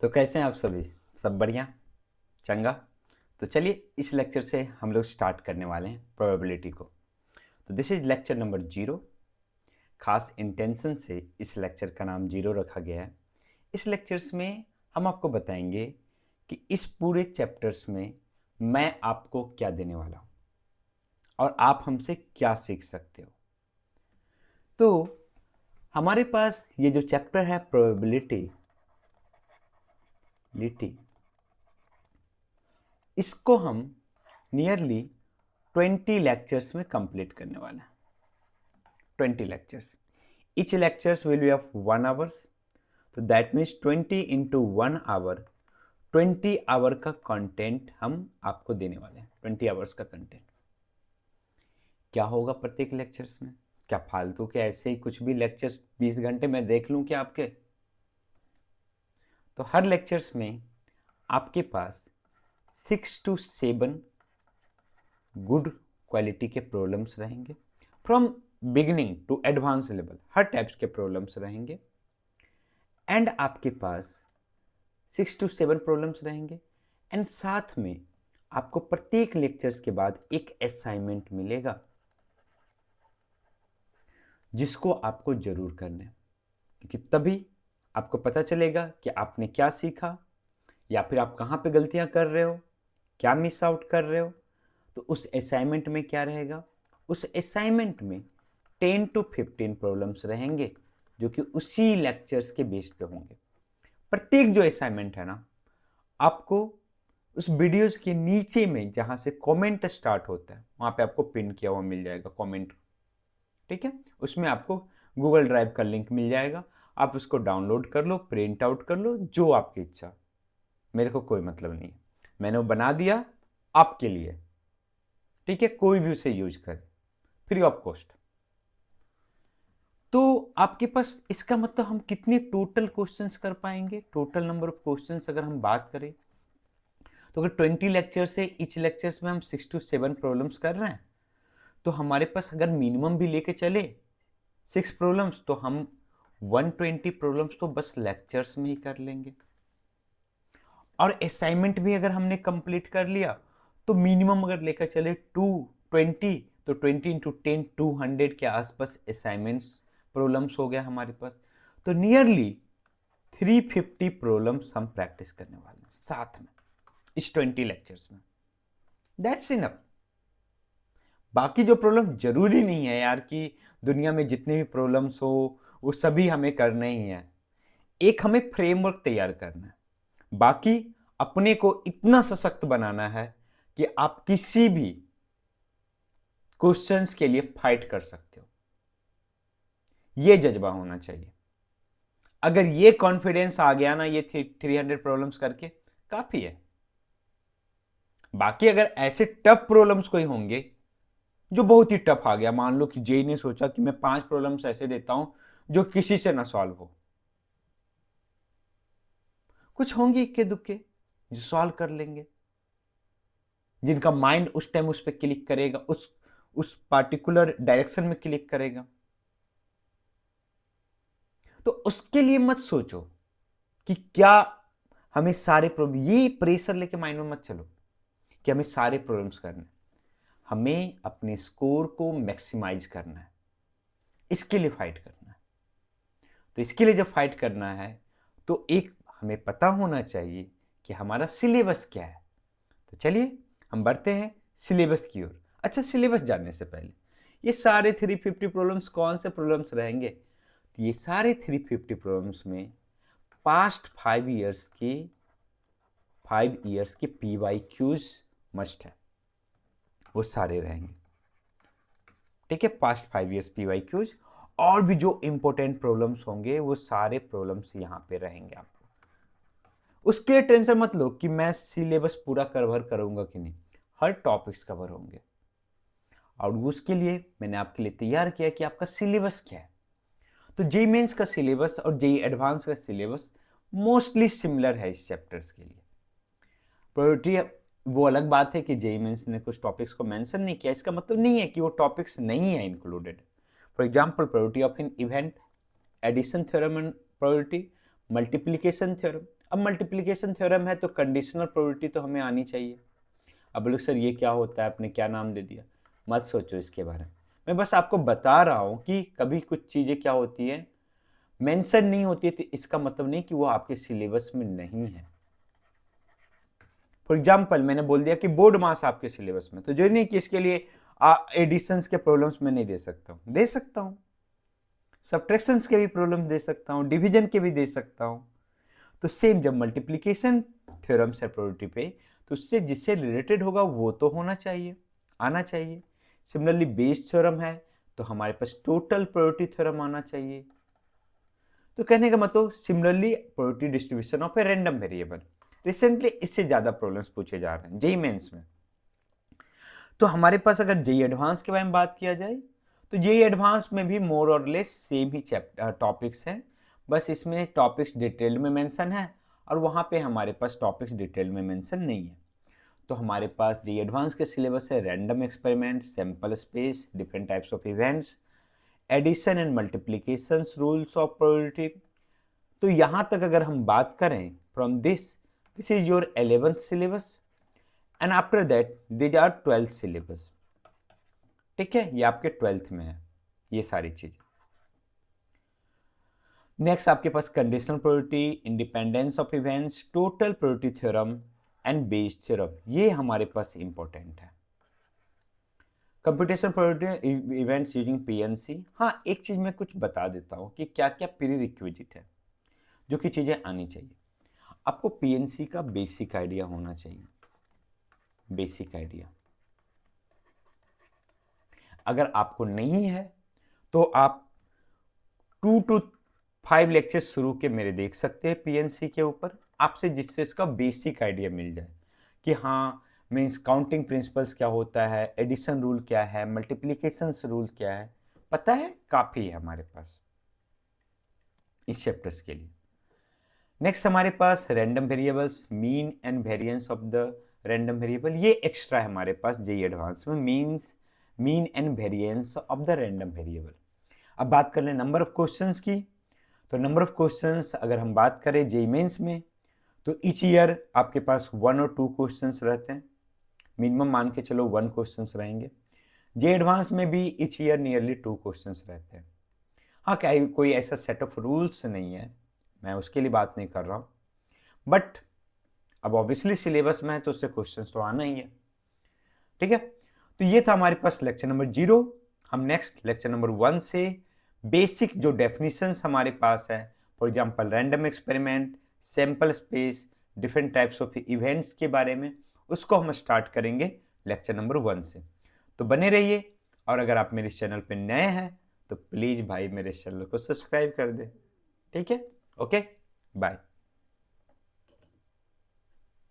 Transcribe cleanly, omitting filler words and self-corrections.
तो कैसे हैं आप सभी? सब बढ़िया, चंगा। तो चलिए इस लेक्चर से हम लोग स्टार्ट करने वाले हैं प्रोबेबिलिटी को। तो दिस इज लेक्चर नंबर 0। खास इंटेंशन से इस लेक्चर का नाम 0 रखा गया है। इस लेक्चर्स में हम आपको बताएंगे कि इस पूरे चैप्टर्स में मैं आपको क्या देने वाला हूँ और आप हमसे क्या सीख सकते हो। तो हमारे पास ये जो चैप्टर है प्रोबेबिलिटी, इसको हम नियरली 20 लेक्चर्स में कंप्लीट करने वाले हैं। 20 lectures, each lectures will be of 1 hours, तो that means 20 into 1 hour, 20 hour का कंटेंट हम आपको देने वाले हैं। 20 आवर्स का कंटेंट क्या होगा प्रत्येक लेक्चर्स में? क्या फालतू के ऐसे ही कुछ भी लेक्चर्स 20 घंटे में देख लूं क्या आपके? तो हर लेक्चर्स में आपके पास 6 to 7 गुड क्वालिटी के प्रॉब्लम्स रहेंगे, from beginning to advance level हर टाइप्स के प्रॉब्लम्स रहेंगे। एंड आपके पास 6 to 7 प्रॉब्लम्स रहेंगे। एंड साथ में आपको प्रत्येक लेक्चर्स के बाद एक असाइनमेंट मिलेगा जिसको आपको जरूर करना है, क्योंकि तभी आपको पता चलेगा कि आपने क्या सीखा या फिर आप कहाँ पे गलतियाँ कर रहे हो, क्या मिस आउट कर रहे हो। तो उस असाइनमेंट में क्या रहेगा? उस असाइनमेंट में 10 to 15 प्रॉब्लम्स रहेंगे जो कि उसी लेक्चर्स के बेस पे होंगे। प्रत्येक जो असाइनमेंट है ना, आपको उस वीडियोस के नीचे में जहां से कमेंट स्टार्ट होता है वहां पे आपको पिन किया हुआ मिल जाएगा कमेंट। ठीक है, उसमें आपको गूगल ड्राइव का लिंक मिल जाएगा। आप उसको डाउनलोड कर लो, प्रिंट आउट कर लो, जो आपकी इच्छा। मेरे को कोई मतलब नहीं है, मैंने वो बना दिया आपके लिए। ठीक है, कोई भी उसे यूज करे, फ्री ऑफ कॉस्ट। तो आपके पास इसका मतलब हम कितने टोटल क्वेश्चंस कर पाएंगे? टोटल नंबर ऑफ क्वेश्चंस अगर हम बात करें तो अगर 20 लेक्चर से इच लेक्चर्स में हम 6 to 7 प्रॉब्लम्स कर रहे हैं, तो हमारे पास अगर मिनिमम भी लेके चले 6 प्रॉब्लम्स, तो हम 120 प्रॉब्लम्स तो बस लेक्चर्स में ही कर लेंगे। और असाइनमेंट भी अगर हमने कंप्लीट कर लिया तो मिनिमम अगर लेकर चले 220, तो 20 इंटू 10 200 के आसपास असाइनमेंट्स प्रॉब्लम्स हो गया हमारे पास। तो नियरली 350 प्रॉब्लम्स हम प्रैक्टिस करने वाले हैं साथ में इस 20 लेक्चर्स में। That's enough. बाकी जो प्रॉब्लम जरूरी नहीं है यार कि दुनिया में जितने भी प्रॉब्लम्स हो वो सभी हमें करने ही है। एक हमें फ्रेमवर्क तैयार करना है, बाकी अपने को इतना सशक्त बनाना है कि आप किसी भी क्वेश्चंस के लिए फाइट कर सकते हो। यह जज्बा होना चाहिए। अगर ये कॉन्फिडेंस आ गया ना ये 300 प्रॉब्लम्स करके, काफी है। बाकी अगर ऐसे टफ प्रॉब्लम्स कोई होंगे जो बहुत ही टफ आ गया, मान लो कि जेई ने सोचा कि मैं 5 प्रॉब्लम्स ऐसे देता हूं जो किसी से ना सॉल्व हो, कुछ होंगे इक्के दुक्के जो सॉल्व कर लेंगे, जिनका माइंड उस टाइम उस पर क्लिक करेगा, उस पार्टिकुलर डायरेक्शन में क्लिक करेगा। तो उसके लिए मत सोचो कि क्या हमें सारे प्रॉब्लम, ये प्रेशर लेके माइंड में मत चलो कि हमें सारे प्रॉब्लम्स करने। हमें अपने स्कोर को मैक्सिमाइज करना है, इसके लिए फाइट करना है। तो इसके लिए जब फाइट करना है तो एक हमें पता होना चाहिए कि हमारा सिलेबस क्या है। तो चलिए हम बढ़ते हैं सिलेबस की ओर। अच्छा, सिलेबस जानने से पहले ये सारे 350 प्रॉब्लम्स कौन से प्रॉब्लम्स रहेंगे? तो ये सारे 350 प्रॉब्लम्स में पास्ट 5 इयर्स के PYQs मस्ट है, वो सारे रहेंगे। ठीक है, पास्ट 5 इयर्स PYQs और भी जो इंपॉर्टेंट प्रॉब्लम्स होंगे वो सारे प्रॉब्लम्स यहाँ पे रहेंगे। आपको उसके लिए टेंशन मत लो कि मैं सिलेबस पूरा कवर करूंगा कि नहीं, हर टॉपिक्स कवर होंगे। और उसके लिए मैंने आपके लिए तैयार किया कि आपका सिलेबस क्या है। तो जेई मेंस का सिलेबस और जेई एडवांस का सिलेबस मोस्टली सिमिलर है इस चैप्टर्स के लिए। प्रायोरिटी वो अलग बात है कि जेई मेंस ने कुछ टॉपिक्स को मेंशन नहीं किया, इसका मतलब नहीं है कि वो टॉपिक्स नहीं है included. For example priority of an event, addition theorem and priority, multiplication theorem, अब मल्टीप्लिकेशन थ्योरम है तो कंडीशनल प्रोबेबिलिटी तो हमें आनी चाहिए। अब बोलो सर ये क्या होता है, आपने क्या नाम दे दिया, मत सोचो इसके बारे में, मैं बस आपको बता रहा हूं कि कभी कुछ चीजें क्या होती है मेंशन नहीं होती है, तो इसका मतलब नहीं कि वो आपके सिलेबस में नहीं है। फॉर एग्जाम्पल मैंने बोल दिया कि बोर्ड मास आपके सिलेबस में, तो जो नहीं कि इसके लिए एडिशंस के प्रॉब्लम्स मैं नहीं दे सकता हूं, दे सकता हूं, सब्ट्रैक्शंस के भी प्रॉब्लम दे सकता हूं, डिवीजन के भी दे सकता हूं। तो सेम जब मल्टीप्लिकेशन थ्योरम से प्रोबेबिलिटी पे, तो उससे जिससे रिलेटेड होगा वो तो होना चाहिए, आना चाहिए। सिमिलरली बेस थ्योरम है तो हमारे पास टोटल प्रोबेबिलिटी थ्योरम आना चाहिए। तो कहने का मतलब similarly probability distribution of a random variable, recently इससे ज्यादा प्रॉब्लम्स पूछे जा रहे हैं जेईई मेंस में। तो हमारे पास अगर जेईई एडवांस के बारे में बात किया जाए तो जेईई एडवांस में भी मोर और लेस सेम ही टॉपिक्स हैं, बस इसमें टॉपिक्स डिटेल में मेंशन है और वहाँ पे हमारे पास टॉपिक्स डिटेल में मेंशन नहीं है। तो हमारे पास जेईई एडवांस के सिलेबस है random experiment, sample space, different types of events, addition and multiplication rules of probability. तो यहाँ तक अगर हम बात करें from this is your 11th syllabus and after that these are 12th syllabus. ठीक है, ये आपके 12th में है ये सारी चीज। नेक्स्ट आपके पास conditional probability, independence of events, total probability theorem and Bayes theorem, ये हमारे पास इंपॉर्टेंट है। Computation probability events using PNC. हाँ, एक चीज मैं कुछ बता देता हूँ कि क्या क्या प्री रिक्विजिट है जो कि चीजें आनी चाहिए। आपको पीएनसी का बेसिक आइडिया होना चाहिए, बेसिक आइडिया। अगर आपको नहीं है तो आप 2 to 5 लेक्चर शुरू के मेरे देख सकते हैं पीएनसी के ऊपर, आपसे जिससे इसका बेसिक आइडिया मिल जाए कि हाँ मीन्स काउंटिंग प्रिंसिपल्स क्या होता है, एडिशन रूल क्या है, मल्टीप्लिकेशन रूल क्या है, पता है, काफी है हमारे पास इस चैप्टर्स के लिए। नेक्स्ट हमारे पास random variables, mean and variance of the random variable, ये एक्स्ट्रा है हमारे पास जेईई एडवांस में, mean and variance of the random variable. अब बात कर लें नंबर ऑफ क्वेश्चंस की, तो नंबर ऑफ क्वेश्चंस अगर हम बात करें जेईई मेंस में तो ईच ईयर आपके पास 1 और 2 क्वेश्चंस रहते हैं, मिनिमम मान के चलो 1 क्वेश्चंस रहेंगे। जेईई एडवांस में भी ईच ईयर नियरली 2 क्वेश्चंस रहते हैं। हाँ, क्या कोई ऐसा सेट ऑफ रूल्स नहीं है, मैं उसके लिए बात नहीं कर रहा हूँ, बट अब ऑब्वियसली सिलेबस में है तो उससे क्वेश्चंस तो आना ही है। ठीक है, तो ये था हमारे पास लेक्चर नंबर 0। हम नेक्स्ट लेक्चर नंबर 1 से बेसिक जो डेफिनेशंस हमारे पास है, for example random experiment, sample space, different types of events के बारे में, उसको हम स्टार्ट करेंगे लेक्चर नंबर 1 से। तो बने रहिए, और अगर आप मेरे चैनल पे नए हैं तो प्लीज़ भाई मेरे चैनल को सब्सक्राइब कर दें। ठीक है, ओके, बाय।